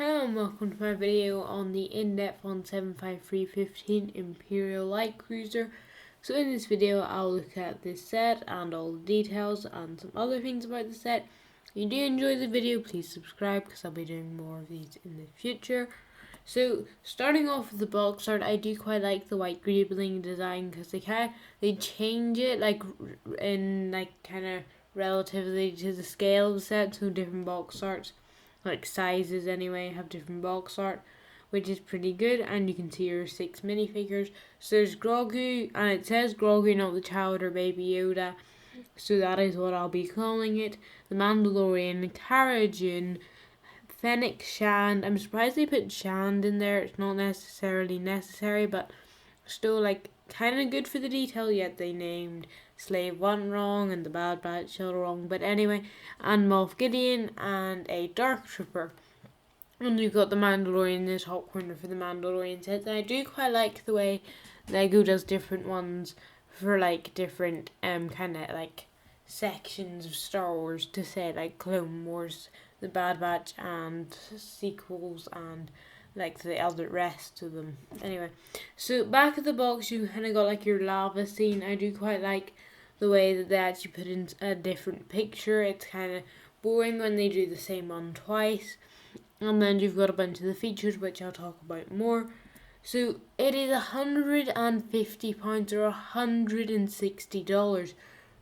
Hello and welcome to my video on the in-depth on 75315 Imperial Light Cruiser. So in this video I'll look at this set and all the details and some other things about the set. If you do enjoy the video, please subscribe because I'll be doing more of these in the future. So starting off with the box art, I do quite like the white greebling design because they change it kind of relatively to the scale of the set, so different box arts, like sizes anyway, have different box art, which is pretty good. And you can see your 6 minifigures. So there's Grogu, and it says Grogu, not the child or baby Yoda, so that is what I'll be calling it. The Mandalorian, Cara Dune, Fennec Shand. I'm surprised they put Shand in there. It's not necessarily necessary, but still like kind of good for the detail. Yet they named Slave 1 wrong and the Bad Batch wrong. But anyway, and Moff Gideon and a Dark Trooper. And you've got the Mandalorian in the top corner for the Mandalorian set. And I do quite like the way Lego does different ones for like different kind of like sections of Star Wars, to say like Clone Wars, the Bad Batch, and sequels, and like the other rest of them. Anyway, so back of the box you kind of got like your lava scene. I do quite like the way that they actually put in a different picture. It's kind of boring when they do the same one twice. And then you've got a bunch of the features, which I'll talk about more. So it is £150 or $160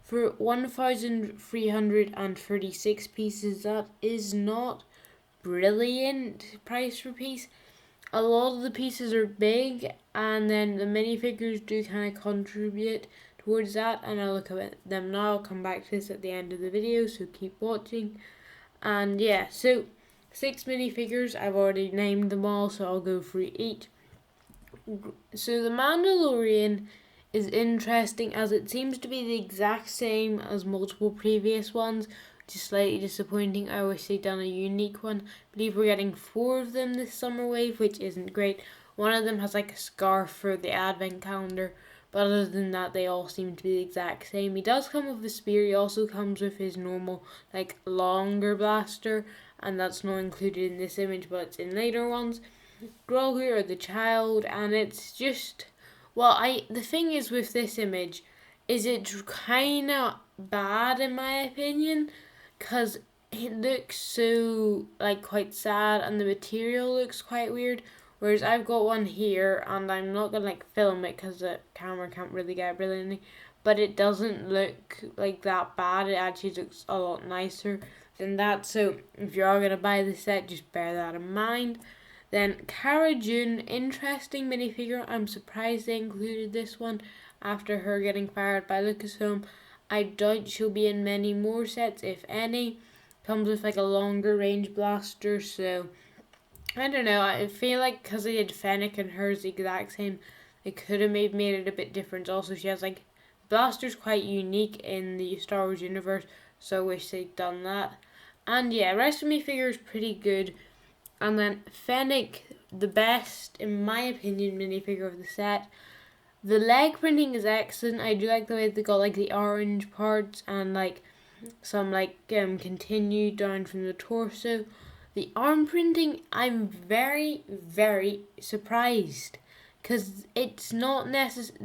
for 1,336 pieces. That is not brilliant price for piece. A lot of the pieces are big, and then the minifigures do kind of contribute towards that, and I'll look at them now. I'll come back to this at the end of the video, so keep watching. And yeah, so 6 minifigures, I've already named them all, so I'll go through each. So the Mandalorian is interesting as it seems to be the exact same as multiple previous ones, which is slightly disappointing. I wish they'd done a unique one. I believe we're getting 4 of them this summer wave, which isn't great. One of them has like a scarf for the advent calendar, but other than that they all seem to be the exact same. He does come with a spear. He also comes with his normal like longer blaster, and that's not included in this image but it's in later ones. Grogu or the child, and it's just, the thing is with this image is it's kind of bad in my opinion, because it looks so like quite sad and the material looks quite weird. Whereas I've got one here, and I'm not gonna like film it because the camera can't really get brilliantly, but it doesn't look like that bad. It actually looks a lot nicer than that. So if you are gonna buy the set, just bear that in mind. Then Cara Dune, interesting minifigure. I'm surprised they included this one after her getting fired by Lucasfilm. I doubt she'll be in many more sets, if any. Comes with like a longer range blaster, so I don't know. I feel like because they did Fennec and hers the exact same, they could have made it a bit different. Also, she has like blaster's quite unique in the Star Wars universe, so I wish they'd done that. And yeah, rest of me figure is pretty good. And then Fennec, the best in my opinion minifigure of the set. The leg printing is excellent. I do like the way they got like the orange parts and like some continued down from the torso. The arm printing, I'm very, very surprised because it's not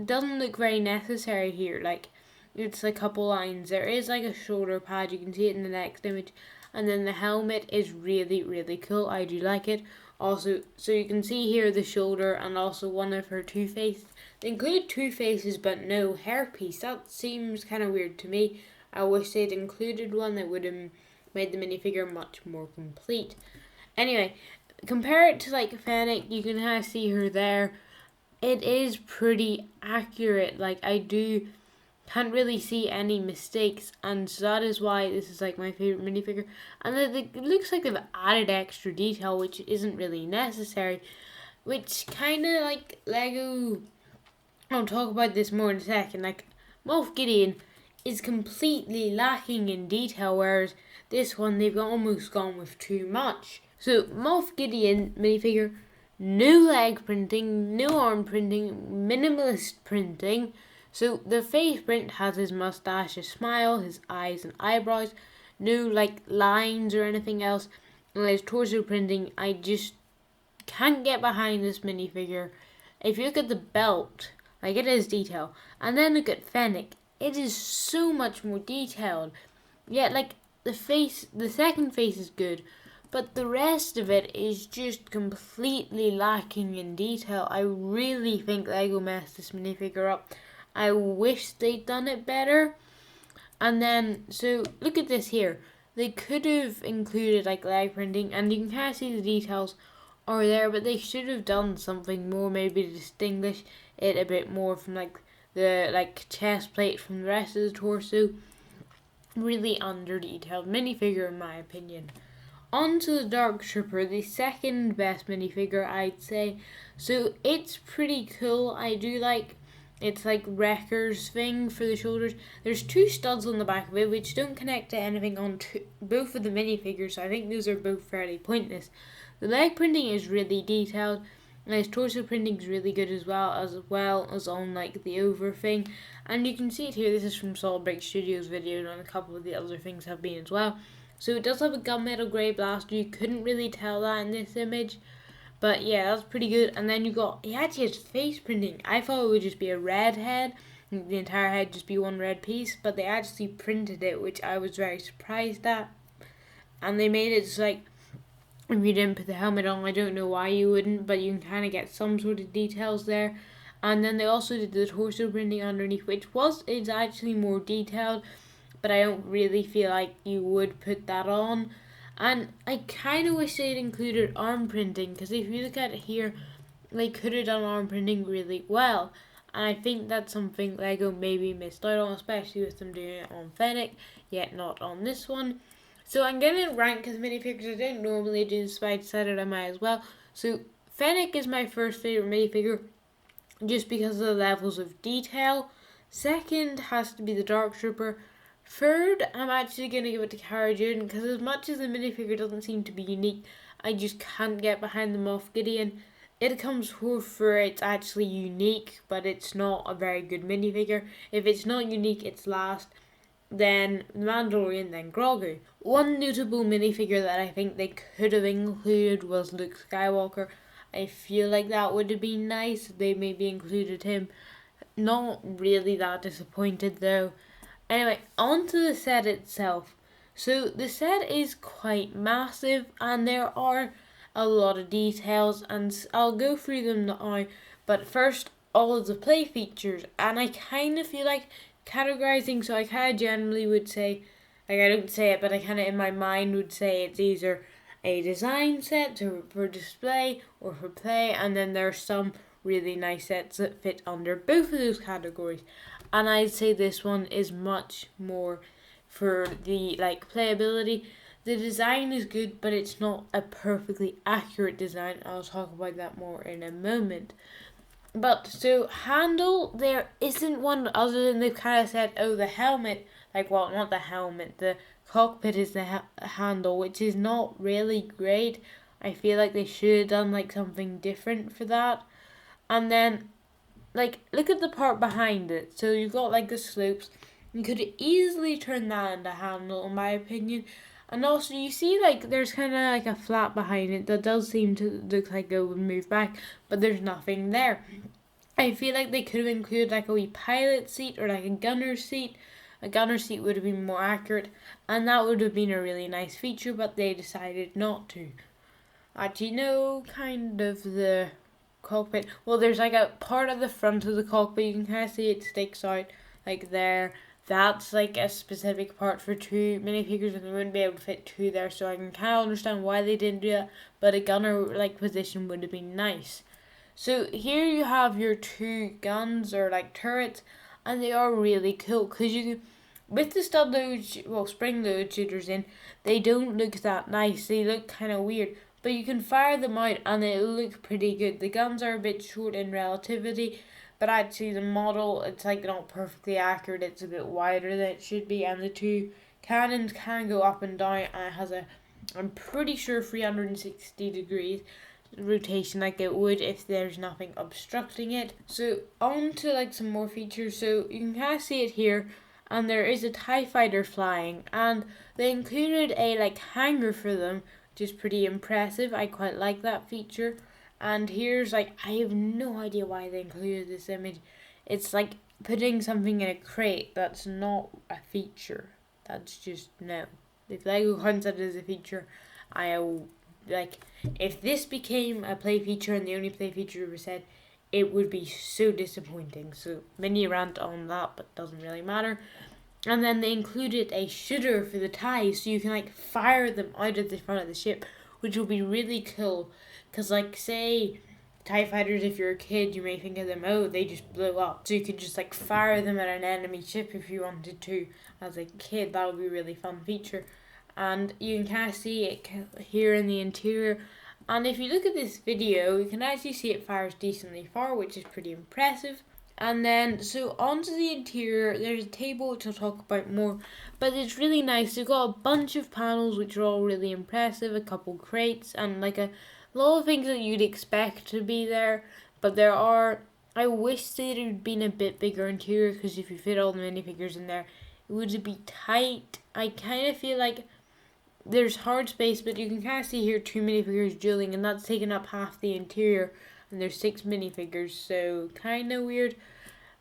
doesn't look very necessary here. Like, it's a couple lines. There is like a shoulder pad, you can see it in the next image, and then the helmet is really, really cool. I do like it. Also, so you can see here the shoulder and also one of her 2 faces. They included 2 faces but no hairpiece. That seems kind of weird to me. I wish they'd included one. That would have made the minifigure much more complete. Anyway, compare it to like Fennec, you can kind of see her there. It is pretty accurate. Like, can't really see any mistakes, and so that is why this is like my favorite minifigure. And it looks like they've added extra detail which isn't really necessary, which kind of like Lego, I'll talk about this more in a second, like Moff Gideon is completely lacking in detail, whereas this one they've almost gone with too much. So Moff Gideon minifigure, new leg printing, new arm printing, minimalist printing. So the face print has his mustache, his smile, his eyes and eyebrows, no like lines or anything else. And there's torso printing. I just can't get behind this minifigure. If you look at the belt, like it is detail, and then look at Fennec, it is so much more detailed. Yet, like the face, the second face is good, but the rest of it is just completely lacking in detail. I really think Lego messed this minifigure up. I wish they'd done it better. And then, so look at this here. They could have included like leg printing, and you can kind of see the details are there, but they should have done something more, maybe to distinguish it a bit more from like the like chest plate from the rest of the torso. Really under detailed minifigure in my opinion. On to the Dark Trooper, the second best minifigure I'd say. So it's pretty cool. I do like it's like Wrecker's thing for the shoulders. There's two studs on the back of it which don't connect to anything on both of the minifigures, so I think those are both fairly pointless. The leg printing is really detailed, and his torso printing is really good as well as on like the over thing. And you can see it here, this is from Solid Break Studios video, and a couple of the other things have been as well. So it does have a gunmetal grey blaster. You couldn't really tell that in this image. But yeah, that's pretty good. And then he actually has face printing. I thought it would just be a red head, the entire head just be one red piece, but they actually printed it, which I was very surprised at. And they made it just like, if you didn't put the helmet on, I don't know why you wouldn't, but you can kind of get some sort of details there. And then they also did the torso printing underneath, which is actually more detailed, but I don't really feel like you would put that on. And I kind of wish they'd included arm printing, because if you look at it here, they could have done arm printing really well. And I think that's something Lego maybe missed out on, especially with them doing it on Fennec, yet not on this one. So I'm going to rank as minifigures. I don't normally do this, but I decided I might as well. So Fennec is my first favourite minifigure, just because of the levels of detail. Second has to be the Dark Trooper. Third, I'm actually going to give it to Cara Dune, because as much as the minifigure doesn't seem to be unique, I just can't get behind the Moff Gideon. It comes fourth for it's actually unique, but it's not a very good minifigure. If it's not unique, it's last. Then the Mandalorian, then Grogu. One notable minifigure that I think they could have included was Luke Skywalker. I feel like that would have been nice if they maybe included him. Not really that disappointed though. Anyway, on to the set itself. So the set is quite massive, and there are a lot of details, and I'll go through them now. But first, all of the play features, and I kind of feel like categorizing, so I kind of generally would say, like I don't say it, but I kind of in my mind would say it's either a design set for display or for play, and then there's some really nice sets that fit under both of those categories. And I'd say this one is much more for the like playability. The design is good, but it's not a perfectly accurate design. I'll talk about that more in a moment. But so handle, there isn't one other than they've kind of said, oh, the helmet, like, well, not the helmet, the cockpit is the handle, which is not really great. I feel like they should have done like something different for that. And then like, look at the part behind it. So you've got like the slopes. You could easily turn that into a handle, in my opinion. And also, you see like there's kind of like a flap behind it that does seem to look like it would move back, but there's nothing there. I feel like they could have included like a wee pilot seat or like a gunner seat. A gunner seat would have been more accurate, and that would have been a really nice feature, but they decided not to. Actually, no, kind of the cockpit. Well, there's like a part of the front of the cockpit, you can kind of see it sticks out like there. That's like a specific part for two minifigures, and they wouldn't be able to fit two there, so I can kind of understand why they didn't do that, but a gunner like position would have been nice. So here you have your two guns or like turrets, and they are really cool because you with the stud load, spring load shooters in, they don't look that nice. They look kind of weird. But you can fire them out and it'll look pretty good. The guns are a bit short in relativity, but actually the model, it's like not perfectly accurate. It's a bit wider than it should be, and the two cannons can go up and down, and it has I'm pretty sure 360 degrees rotation like it would if there's nothing obstructing it. So on to like some more features. So you can kind of see it here, and there is a TIE fighter flying, and they included a like hangar for them just pretty impressive. I quite like that feature. And here's like, I have no idea why they included this image. It's like putting something in a crate. That's not a feature. That's just, no. If Lego counts it as a feature, like, if this became a play feature and the only play feature was said, it would be so disappointing. So mini rant on that, but doesn't really matter. And then they included a shooter for the TIEs, so you can like fire them out of the front of the ship, which will be really cool. Cause like, say TIE fighters, if you're a kid, you may think of them, oh, they just blew up. So you could just like fire them at an enemy ship if you wanted to. As a kid, that would be a really fun feature. And you can kind of see it here in the interior. And if you look at this video, you can actually see it fires decently far, which is pretty impressive. And then, so onto the interior, there's a table which I'll talk about more, but it's really nice. You've got a bunch of panels which are all really impressive, a couple crates, and like a lot of things that you'd expect to be there, but there are, I wish there had been a bit bigger interior, because if you fit all the minifigures in there, it would be tight. I kind of feel like there's hard space, but you can kind of see here 2 minifigures dueling, and that's taking up half the interior. And there's 6 minifigures, so kind of weird.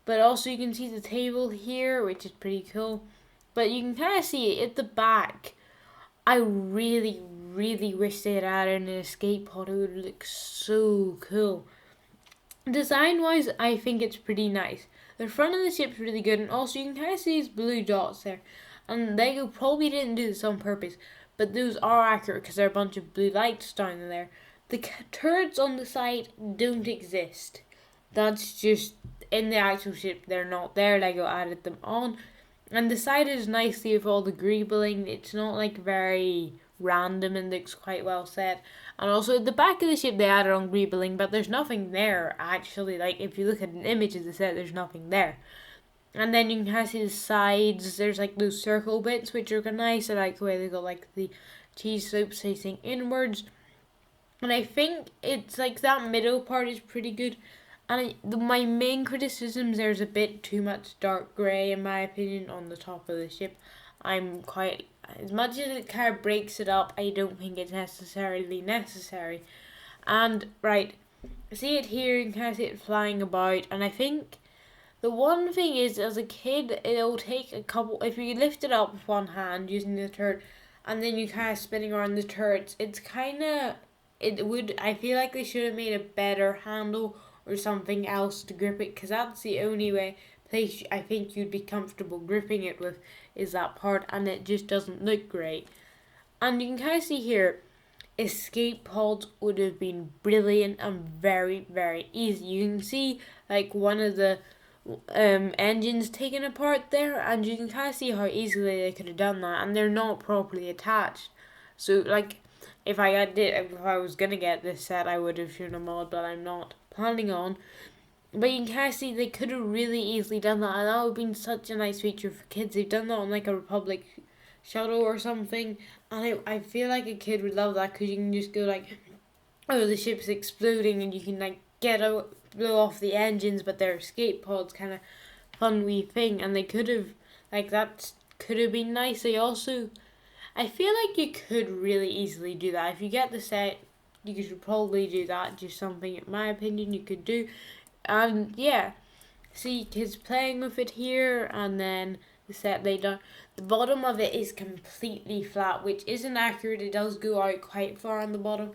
But also you can see the table here, which is pretty cool. But you can kind of see it at the back. I really, really wish they had added an escape pod. It would look so cool. Design-wise, I think it's pretty nice. The front of the ship's really good, and also you can kind of see these blue dots there. And Lego probably didn't do this on purpose, but those are accurate because there are a bunch of blue lights down there. The turrets on the side don't exist. That's just, in the actual ship, they're not there. Lego added them on. And the side is nicely with all the greebling. It's not like very random and looks quite well set. And also at the back of the ship they added on greebling, but there's nothing there actually. Like if you look at an image of the set, there's nothing there. And then you can kind of see the sides. There's like those circle bits which are nice. I like the way they got like the cheese slopes facing inwards. And I think it's like that middle part is pretty good. And my main criticism is there's a bit too much dark grey in my opinion on the top of the ship. I'm quite, as much as it kind of breaks it up, I don't think it's necessarily necessary. And right, see it here, you can kind of see it flying about. And I think the one thing is, as a kid, it'll take a couple, if you lift it up with one hand using the turret, and then you kind of spinning around the turrets, it's kind of, I feel like they should have made a better handle or something else to grip it, because that's the only place I think you'd be comfortable gripping it with is that part, and it just doesn't look great. And you can kind of see here, escape pods would have been brilliant and very, very easy. You can see like one of the engines taken apart there, and you can kind of see how easily they could have done that, and they're not properly attached. So like, if I was gonna get this set, I would have shown a mod, but I'm not planning on. But you can kind of see they could have really easily done that, and that would have been such a nice feature for kids. They've done that on like a Republic shuttle or something, and I feel like a kid would love that, because you can just go like, oh, the ship's exploding, and you can like get out, blow off the engines, but they're escape pods, kind of fun wee thing. And they could have, like, that could have been nice. They also, I feel like you could really easily do that. If you get the set, you should probably do that. Just something, in my opinion, you could do. And yeah, see kids playing with it here, and then the set they done. The bottom of it is completely flat, which isn't accurate. It does go out quite far on the bottom,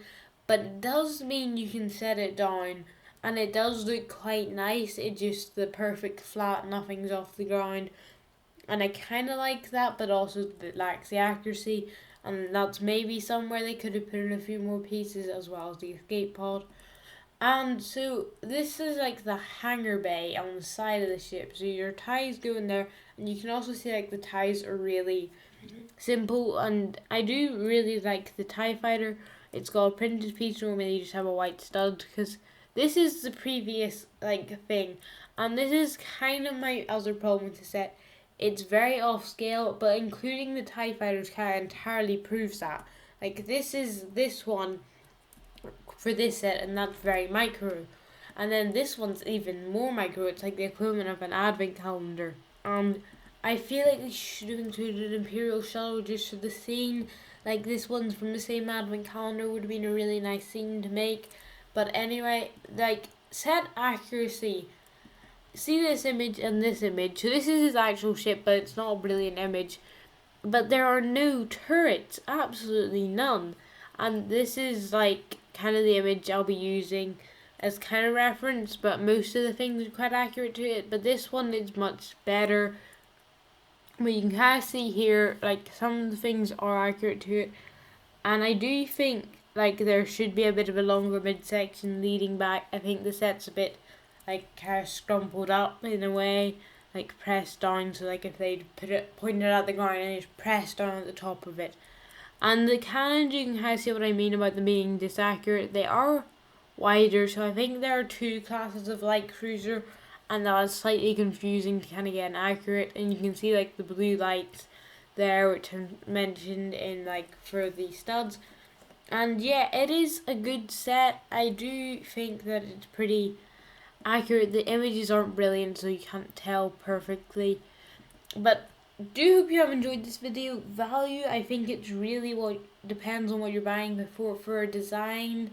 but it does mean you can set it down, and it does look quite nice. It's just the perfect flat, nothing's off the ground, and I kind of like that, but also it lacks the accuracy, and that's maybe somewhere they could have put in a few more pieces as well as the escape pod. And so this is like the hangar bay on the side of the ship. So your ties go in there, and you can also see like the ties are really simple. And I do really like the TIE fighter. It's got a printed piece normally, you just have a white stud, because this is the previous like thing. And this is kind of my other problem with the set. It's very off scale, but including the TIE fighters kind of entirely proves that. Like this one for this set, and that's very micro. And then this one's even more micro. It's like the equivalent of an advent calendar. And I feel like they should have included Imperial Shadow just for the scene. Like, this one's from the same advent calendar, would have been a really nice scene to make. But anyway, like, set accuracy. See this image and this image. So this is his actual ship, but it's not a brilliant image. But there are no turrets, absolutely none. And this is like kind of the image I'll be using as kind of reference, but most of the things are quite accurate to it. But this one is much better. But you can kind of see here, like, some of the things are accurate to it. And I do think, like, there should be a bit of a longer midsection leading back. I think the set's a bit, like, kind of scrumpled up in a way, like, pressed down. So, like, if they'd pointed at the ground and just pressed down at the top of it. And the cannons, you can kind of see what I mean about them being disaccurate. They are wider, so I think there are two classes of light cruiser, and that is slightly confusing to kind of get accurate. And you can see, like, the blue lights there, which I mentioned in, like, for the studs. And yeah, it is a good set. I do think that it's pretty accurate. The images aren't brilliant, so you can't tell perfectly, but do hope you have enjoyed this video. Value, I think it's really what depends on what you're buying. Before, for a design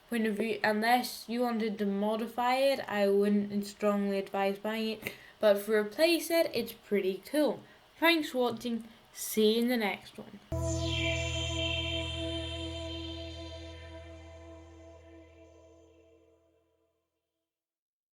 point of view, unless you wanted to modify it, I wouldn't strongly advise buying it. But for a playset, it's pretty cool. Thanks for watching. See you in the next one.